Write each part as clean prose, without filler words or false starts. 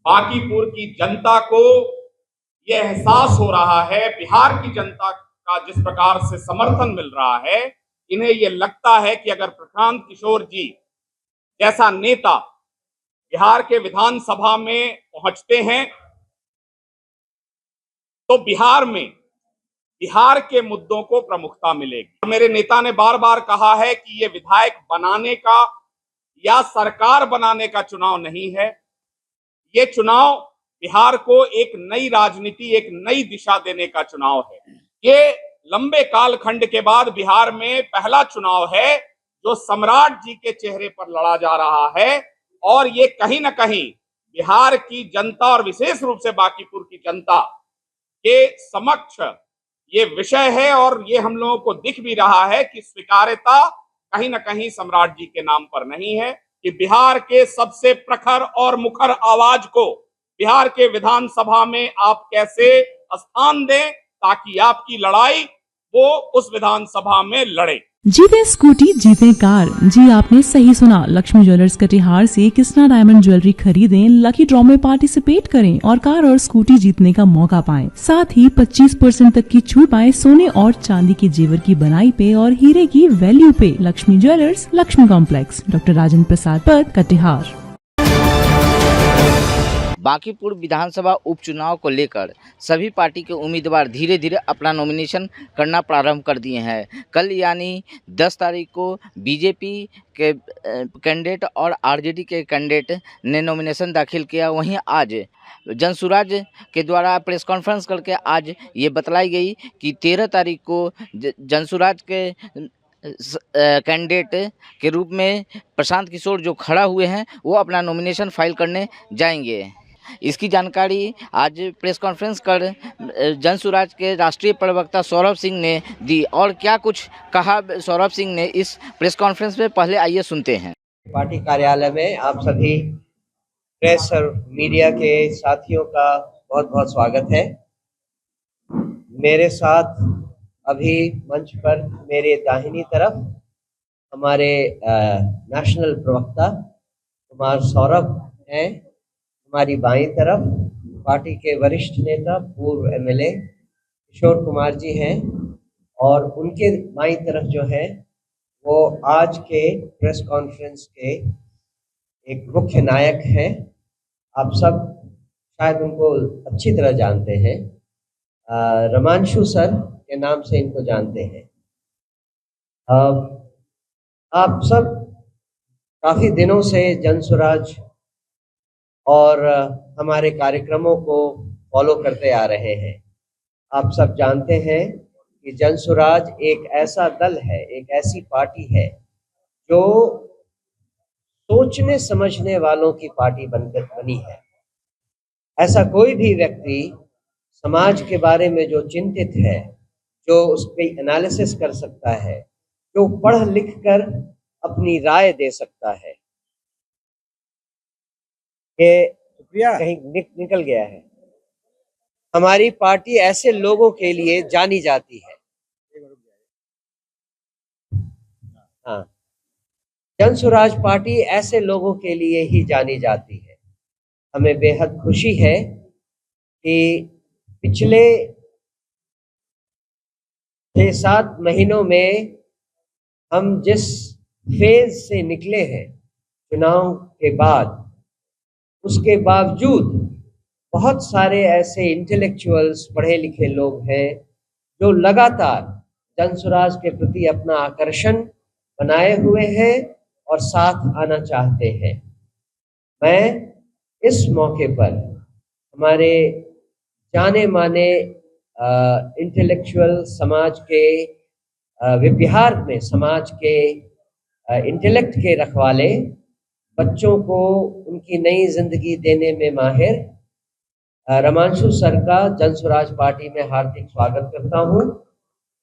बांकीपुर की जनता को यह एहसास हो रहा है, बिहार की जनता का जिस प्रकार से समर्थन मिल रहा है, इन्हें यह लगता है कि अगर प्रशांत किशोर जी जैसा नेता बिहार के विधानसभा में पहुंचते हैं तो बिहार के मुद्दों को प्रमुखता मिलेगी। मेरे नेता ने बार बार कहा है कि ये विधायक बनाने का या सरकार बनाने का चुनाव नहीं है, ये चुनाव बिहार को एक नई राजनीति, एक नई दिशा देने का चुनाव है। ये लंबे कालखंड के बाद बिहार में पहला चुनाव है जो सम्राट जी के चेहरे पर लड़ा जा रहा है और ये कहीं ना कहीं बिहार की जनता और विशेष रूप से बांकीपुर की जनता के समक्ष ये विषय है और ये हम लोगों को दिख भी रहा है कि स्वीकार्यता कहीं ना कहीं सम्राट जी के नाम पर नहीं है, कि बिहार के सबसे प्रखर और मुखर आवाज को बिहार के विधानसभा में आप कैसे स्थान दें ताकि आपकी लड़ाई वो उस विधानसभा में लड़े। जीते स्कूटी जीते कार। जी आपने सही सुना, लक्ष्मी ज्वेलर्स कटिहार से कृष्णा डायमंड ज्वेलरी खरीदें, लकी ड्रॉ में पार्टिसिपेट करें और कार और स्कूटी जीतने का मौका पाएं। साथ ही 25% तक की छूट पाएं सोने और चांदी के जेवर की बनाई पे और हीरे की वैल्यू पे। Lakshmi jewellers, Lakshmi complex, doctor Rajendra Prasad Path, Katihar. Bankipur विधानसभा उपचुनाव को लेकर सभी पार्टी के उम्मीदवार धीरे धीरे अपना नॉमिनेशन करना प्रारंभ कर दिए हैं। कल यानी 10 तारीख को बीजेपी के कैंडिडेट और आरजेडी के कैंडिडेट ने नॉमिनेशन दाखिल किया। वहीं आज जनसुराज के द्वारा प्रेस कॉन्फ्रेंस करके आज ये बतलाई गई कि 13 तारीख को जनसुराज के कैंडिडेट के रूप में प्रशांत किशोर जो खड़ा हुए हैं वो अपना नॉमिनेशन फाइल करने जाएंगे। इसकी जानकारी आज प्रेस कॉन्फ्रेंस कर जनसुराज के राष्ट्रीय प्रवक्ता सौरभ सिंह ने दी और क्या कुछ कहा सौरभ सिंह ने इस प्रेस कॉन्फ्रेंस में, पहले आइए सुनते हैं। पार्टी कार्यालय में आप सभी प्रेस और मीडिया के साथियों का बहुत बहुत स्वागत है। मेरे साथ अभी मंच पर मेरे दाहिनी तरफ हमारे नेशनल प्रवक्ता कुमार सौरभ हैं, हमारी बाईं तरफ पार्टी के वरिष्ठ नेता पूर्व एमएलए किशोर कुमार जी हैं और उनके बाईं तरफ जो है वो आज के प्रेस कॉन्फ्रेंस के एक मुख्य नायक हैं। आप सब शायद उनको अच्छी तरह जानते हैं, रमांशु सर के नाम से इनको जानते हैं। आप सब काफ़ी दिनों से जनसुराज और हमारे कार्यक्रमों को फॉलो करते आ रहे हैं। आप सब जानते हैं कि जनसुराज एक ऐसा दल है, एक ऐसी पार्टी है जो सोचने समझने वालों की पार्टी बनकर बनी है। ऐसा कोई भी व्यक्ति समाज के बारे में जो चिंतित है, जो उस पर एनालिसिस कर सकता है, जो पढ़ लिख कर अपनी राय दे सकता है, कहीं निकल गया है। हमारी पार्टी ऐसे लोगों के लिए जानी जाती है। हाँ, जनसुराज पार्टी ऐसे लोगों के लिए ही जानी जाती है। हमें बेहद खुशी है कि पिछले 6-7 महीनों में हम जिस फेज से निकले हैं चुनाव के बाद, उसके बावजूद बहुत सारे ऐसे इंटेलेक्चुअल्स, पढ़े लिखे लोग हैं जो लगातार जनसुराज के प्रति अपना आकर्षण बनाए हुए हैं और साथ आना चाहते हैं। मैं इस मौके पर हमारे जाने माने इंटेलेक्चुअल समाज के बिहार में समाज के इंटेलेक्ट के रखवाले बच्चों को उनकी नई जिंदगी देने में माहिर रमांशु सर का जनसुराज पार्टी में हार्दिक स्वागत करता हूं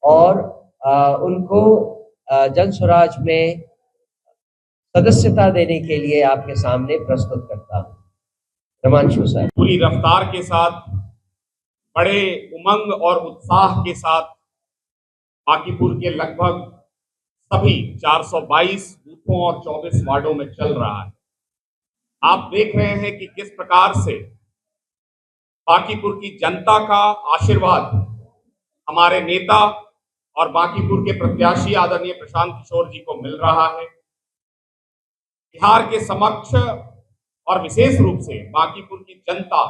और उनको जनसुराज में सदस्यता देने के लिए आपके सामने प्रस्तुत करता हूं। रमांशु सर पूरी रफ्तार के साथ, बड़े उमंग और उत्साह के साथ बांकीपुर के लगभग सभी 422 बूथों और 24 वार्डों में चल रहा है। आप देख रहे हैं कि किस प्रकार से बांकीपुर की जनता का आशीर्वाद हमारे नेता और बांकीपुर के प्रत्याशी आदरणीय प्रशांत किशोर जी को मिल रहा है। बिहार के समक्ष और विशेष रूप से बांकीपुर की जनता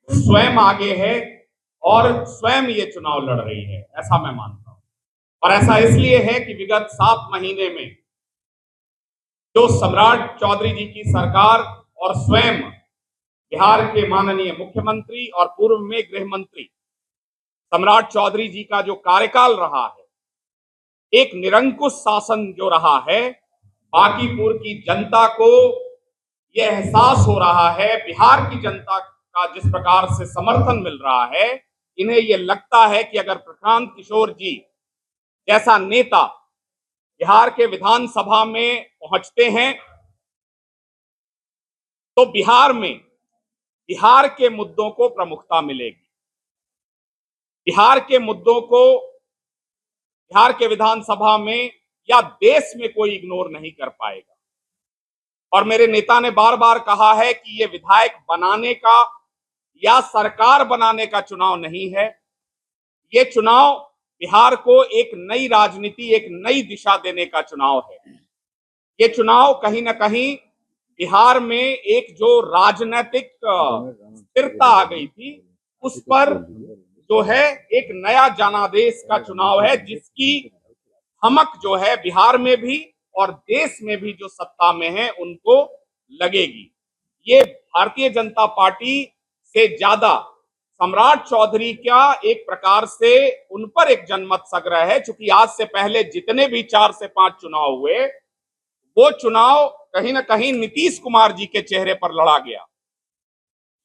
स्वयं आगे है और स्वयं ये चुनाव लड़ रही है, ऐसा मैं मानता हूं। और ऐसा इसलिए है कि विगत 7 महीने में जो सम्राट चौधरी जी की सरकार और स्वयं बिहार के माननीय मुख्यमंत्री और पूर्व में गृह मंत्री सम्राट चौधरी जी का जो कार्यकाल रहा है, एक निरंकुश शासन जो रहा है, बांकीपुर की जनता को यह एहसास हो रहा है, बिहार की जनता का जिस प्रकार से समर्थन मिल रहा है, इन्हें यह लगता है कि अगर प्रशांत किशोर जी जैसा नेता बिहार के विधानसभा में पहुंचते हैं तो बिहार के मुद्दों को प्रमुखता मिलेगी। बिहार के मुद्दों को बिहार के विधानसभा में या देश में कोई इग्नोर नहीं कर पाएगा। और मेरे नेता ने बार बार कहा है कि ये विधायक बनाने का या सरकार बनाने का चुनाव नहीं है। ये चुनाव बिहार को एक नई राजनीति, एक नई दिशा देने का चुनाव है। ये चुनाव कहीं ना कहीं बिहार में एक जो राजनीतिक स्थिरता आ गई थी, उस पर जो है एक नया जनादेश का चुनाव है, जिसकी धमक जो है बिहार में भी और देश में भी जो सत्ता में है उनको लगेगी। ये भारतीय जनता पार्टी से ज्यादा सम्राट चौधरी का एक प्रकार से उन पर एक जनमत संग्रह है, क्योंकि आज से पहले जितने भी 4 से 5 चुनाव हुए, वो चुनाव कहीं ना कहीं नीतीश कुमार जी के चेहरे पर लड़ा गया।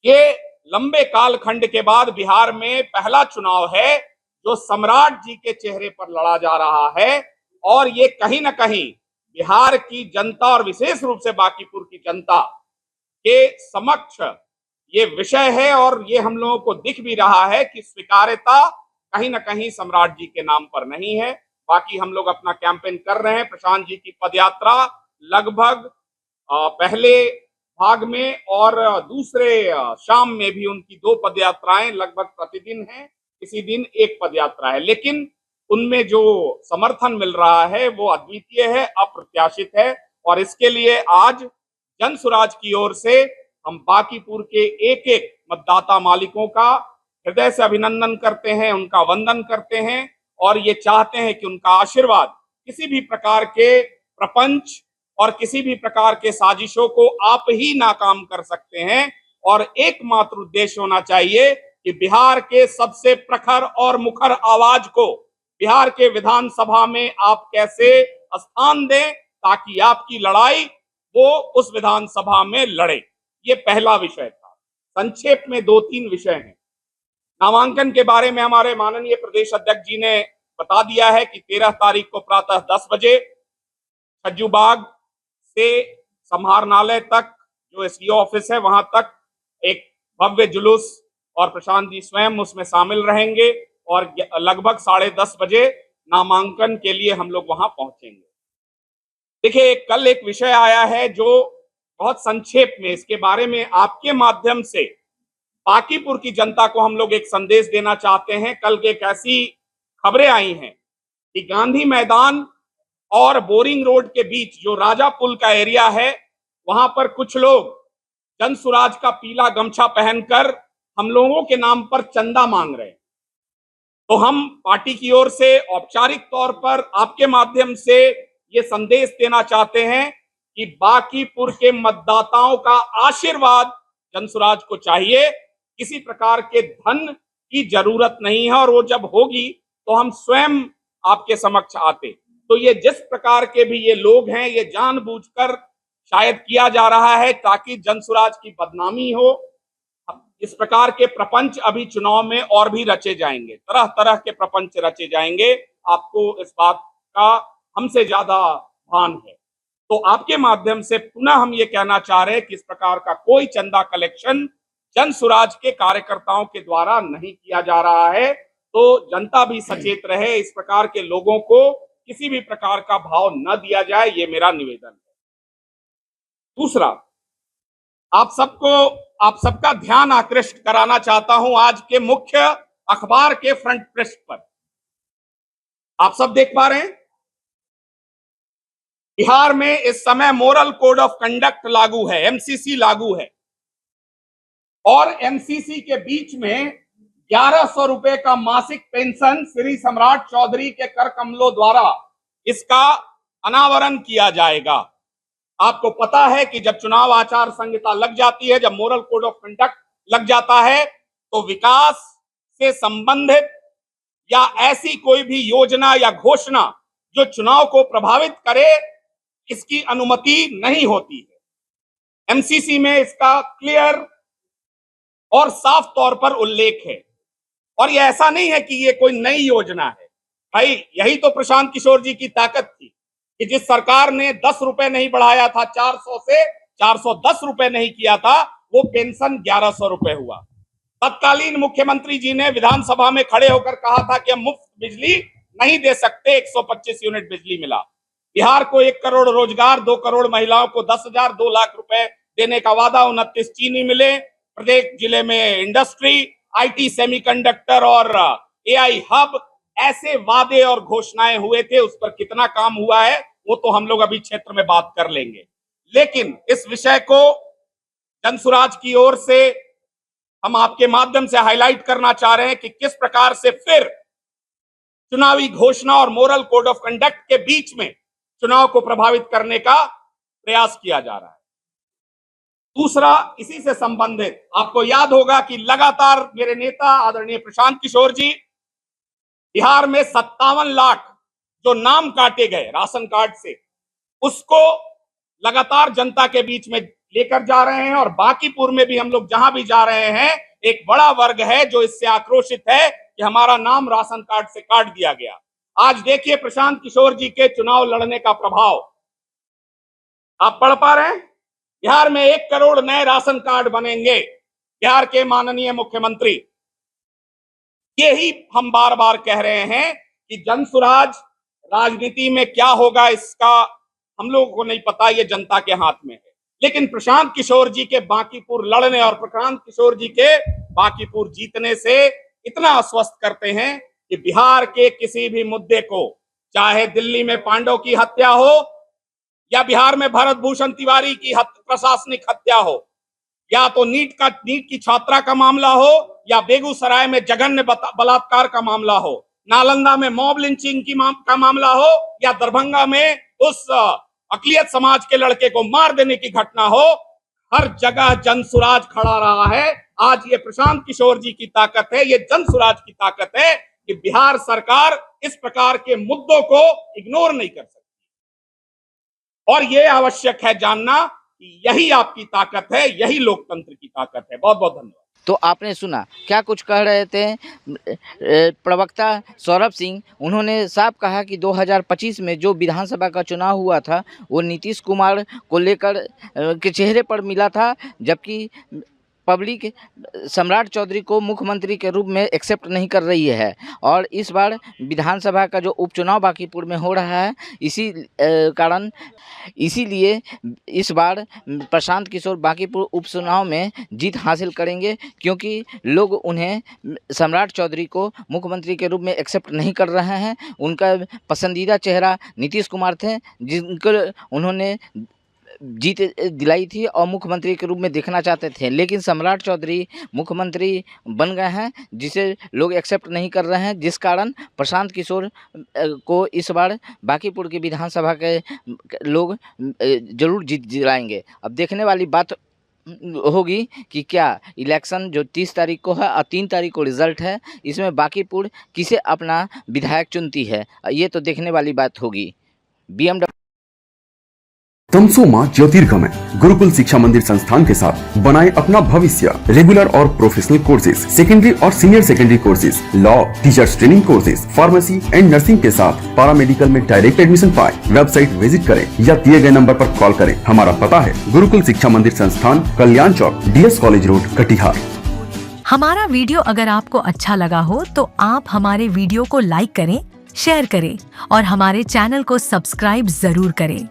ये लंबे कालखंड के बाद बिहार में पहला चुनाव है जो सम्राट जी के चेहरे पर लड़ा जा रहा है। और ये कहीं ना कहीं बिहार की जनता और विशेष रूप से बांकीपुर की जनता के समक्ष ये विषय है। और ये हम लोगों को दिख भी रहा है कि स्वीकार्यता कहीं ना कहीं सम्राट जी के नाम पर नहीं है। बाकी हम लोग अपना कैंपेन कर रहे हैं। प्रशांत जी की पदयात्रा लगभग पहले भाग में और दूसरे शाम में भी उनकी 2 पदयात्राएं लगभग प्रतिदिन हैं। किसी दिन एक पदयात्रा है, लेकिन उनमें जो समर्थन मिल रहा है वो अद्वितीय है, अप्रत्याशित है। और इसके लिए आज जन सुराज की ओर से हम बांकीपुर के एक एक मतदाता मालिकों का हृदय से अभिनंदन करते हैं, उनका वंदन करते हैं और ये चाहते हैं कि उनका आशीर्वाद किसी भी प्रकार के प्रपंच और किसी भी प्रकार के साजिशों को आप ही नाकाम कर सकते हैं। और एकमात्र उद्देश्य होना चाहिए कि बिहार के सबसे प्रखर और मुखर आवाज को बिहार के विधानसभा में आप कैसे स्थान दें, ताकि आपकी लड़ाई वो उस विधानसभा में लड़े। ये पहला विषय था। संक्षेप में 2-3 विषय हैं। नामांकन के बारे में हमारे माननीय प्रदेश अध्यक्ष जी ने बता दिया है कि 13 तारीख को प्रातः 10 बजे छज्जूबाग से समाहरणालय तक जो एसडीओ ऑफिस है वहां तक एक भव्य जुलूस और प्रशांत जी स्वयं उसमें शामिल रहेंगे और लगभग 10:30 बजे नामांकन के लिए हम लोग वहां पहुंचेंगे। देखिए, कल एक विषय आया है जो बहुत संक्षेप में इसके बारे में आपके माध्यम से बांकीपुर की जनता को हम लोग एक संदेश देना चाहते हैं। कल एक ऐसी खबरें आई हैं कि गांधी मैदान और बोरिंग रोड के बीच जो राजा पुल का एरिया है, वहां पर कुछ लोग जन सुराज का पीला गमछा पहनकर हम लोगों के नाम पर चंदा मांग रहे हैं। तो हम पार्टी की ओर से औपचारिक तौर पर आपके माध्यम से ये संदेश देना चाहते हैं कि बांकीपुर के मतदाताओं का आशीर्वाद जनसुराज को चाहिए। किसी प्रकार के धन की जरूरत नहीं है और वो जब होगी तो हम स्वयं आपके समक्ष आते। तो ये जिस प्रकार के भी ये लोग हैं, ये जानबूझकर शायद किया जा रहा है ताकि जनसुराज की बदनामी हो। इस प्रकार के प्रपंच अभी चुनाव में और भी रचे जाएंगे, तरह तरह के प्रपंच रचे जाएंगे। आपको इस बात का हमसे ज्यादा भान है। तो आपके माध्यम से पुनः हम ये कहना चाह रहे हैं कि इस प्रकार का कोई चंदा कलेक्शन जनसुराज के कार्यकर्ताओं के द्वारा नहीं किया जा रहा है। तो जनता भी सचेत रहे, इस प्रकार के लोगों को किसी भी प्रकार का भाव न दिया जाए, ये मेरा निवेदन है। दूसरा, आप सबका ध्यान आकृष्ट कराना चाहता हूं आज के मुख्य अखबार के फ्रंट पृष्ठ पर। आप सब देख पा रहे हैं, बिहार में इस समय मोरल कोड ऑफ कंडक्ट लागू है, एमसीसी लागू है, और एमसीसी के बीच में 1100 रुपए का मासिक पेंशन श्री सम्राट चौधरी के कर कमलों द्वारा इसका अनावरण किया जाएगा। आपको पता है कि जब चुनाव आचार संहिता लग जाती है, जब मोरल कोड ऑफ कंडक्ट लग जाता है, तो विकास से संबंधित या ऐसी कोई भी योजना या घोषणा जो चुनाव को प्रभावित करे, इसकी अनुमति नहीं होती है। एमसीसी में इसका क्लियर और साफ तौर पर उल्लेख है। और यह ऐसा नहीं है कि ये कोई नई योजना है। भाई, यही तो प्रशांत किशोर जी की ताकत थी कि जिस सरकार ने 10 रुपए नहीं बढ़ाया था, 400 से 410 रुपए नहीं किया था, वो पेंशन 1100 रुपए हुआ। तत्कालीन मुख्यमंत्री जी ने विधानसभा में खड़े होकर कहा था कि हम मुफ्त बिजली नहीं दे सकते, 125 यूनिट बिजली मिला। बिहार को 1 करोड़ रोजगार, 2 करोड़ महिलाओं को 10,000, 2 लाख रुपए देने का वादा, 29 चीनी मिले, प्रत्येक जिले में इंडस्ट्री, आईटी, सेमीकंडक्टर और एआई हब, ऐसे वादे और घोषणाएं हुए थे। उस पर कितना काम हुआ है वो तो हम लोग अभी क्षेत्र में बात कर लेंगे। लेकिन इस विषय को जनसुराज की ओर से हम आपके माध्यम से हाईलाइट करना चाह रहे हैं कि किस प्रकार से फिर चुनावी घोषणा और मोरल कोड ऑफ कंडक्ट के बीच में चुनाव को प्रभावित करने का प्रयास किया जा रहा है। दूसरा, इसी से संबंधित, आपको याद होगा कि लगातार मेरे नेता आदरणीय प्रशांत किशोर जी बिहार में 57 लाख जो नाम काटे गए राशन कार्ड से, उसको लगातार जनता के बीच में लेकर जा रहे हैं। और बांकीपुर में भी हम लोग जहां भी जा रहे हैं, एक बड़ा वर्ग है जो इससे आक्रोशित है कि हमारा नाम राशन कार्ड से काट दिया गया। आज देखिए प्रशांत किशोर जी के चुनाव लड़ने का प्रभाव आप पढ़ पा रहे हैं। बिहार में 1 करोड़ नए राशन कार्ड बनेंगे। बिहार के माननीय मुख्यमंत्री, यही हम बार बार कह रहे हैं कि जनसुराज राजनीति में क्या होगा इसका हम लोगों को नहीं पता, ये जनता के हाथ में है। लेकिन प्रशांत किशोर जी के बांकीपुर लड़ने और प्रशांत किशोर जी के बांकीपुर जीतने से इतना आश्वस्त करते हैं कि बिहार के किसी भी मुद्दे को, चाहे दिल्ली में पांडव की हत्या हो या बिहार में भरत भूषण तिवारी की प्रशासनिक हत्या हो, या तो नीट की छात्रा का मामला हो, या बेगूसराय में जघन्य बलात्कार का मामला हो, नालंदा में मॉब लिंचिंग का मामला हो, या दरभंगा में उस अकलियत समाज के लड़के को मार देने की घटना हो, हर जगह जनसुराज खड़ा रहा है। आज ये प्रशांत किशोर जी की ताकत है, ये जनसुराज की ताकत है कि बिहार सरकार इस प्रकार के मुद्दों को इग्नोर नहीं कर सकती। और ये आवश्यक है जानना कि यही आपकी ताकत है, यही लोकतंत्र की ताकत है। बहुत बहुत धन्यवाद। तो आपने सुना क्या कुछ कह रहे थे प्रवक्ता सौरभ सिंह। उन्होंने साफ कहा कि 2025 में जो विधानसभा का चुनाव हुआ था वो नीतीश कुमार को लेकर के चेहरे पर मिला था, जबकि पब्लिक सम्राट चौधरी को मुख्यमंत्री के रूप में एक्सेप्ट नहीं कर रही है। और इस बार विधानसभा का जो उपचुनाव बांकीपुर में हो रहा है, इसीलिए इस बार प्रशांत किशोर बांकीपुर उपचुनाव में जीत हासिल करेंगे, क्योंकि लोग उन्हें सम्राट चौधरी को मुख्यमंत्री के रूप में एक्सेप्ट नहीं कर रहे हैं। उनका पसंदीदा चेहरा नीतीश कुमार थे, जिनको उन्होंने जीत दिलाई थी और मुख्यमंत्री के रूप में देखना चाहते थे। लेकिन सम्राट चौधरी मुख्यमंत्री बन गए हैं, जिसे लोग एक्सेप्ट नहीं कर रहे हैं, जिस कारण प्रशांत किशोर को इस बार बांकीपुर की विधानसभा के लोग जरूर जीत दिलाएंगे। अब देखने वाली बात होगी कि क्या इलेक्शन जो 30 तारीख को है और 3 तारीख को रिजल्ट है, इसमें बांकीपुर किसे अपना विधायक चुनती है, ये तो देखने वाली बात होगी। BMW तमसो मां ज्योतिर्गमय गुरुकुल शिक्षा मंदिर संस्थान के साथ बनाए अपना भविष्य। रेगुलर और प्रोफेशनल कोर्सेज, सेकेंडरी और senior secondary courses, law, teachers training courses, pharmacy and nursing के साथ पैरामेडिकल में डायरेक्ट एडमिशन पाए। वेबसाइट विजिट करें या दिए गए नंबर पर कॉल करें। हमारा पता है गुरुकुल शिक्षा मंदिर संस्थान, कल्याण चौक, DS कॉलेज रोड, कटिहार। हमारा वीडियो अगर आपको अच्छा लगा हो तो आप हमारे वीडियो को लाइक करें, शेयर करें और हमारे चैनल को सब्सक्राइब जरूर करें।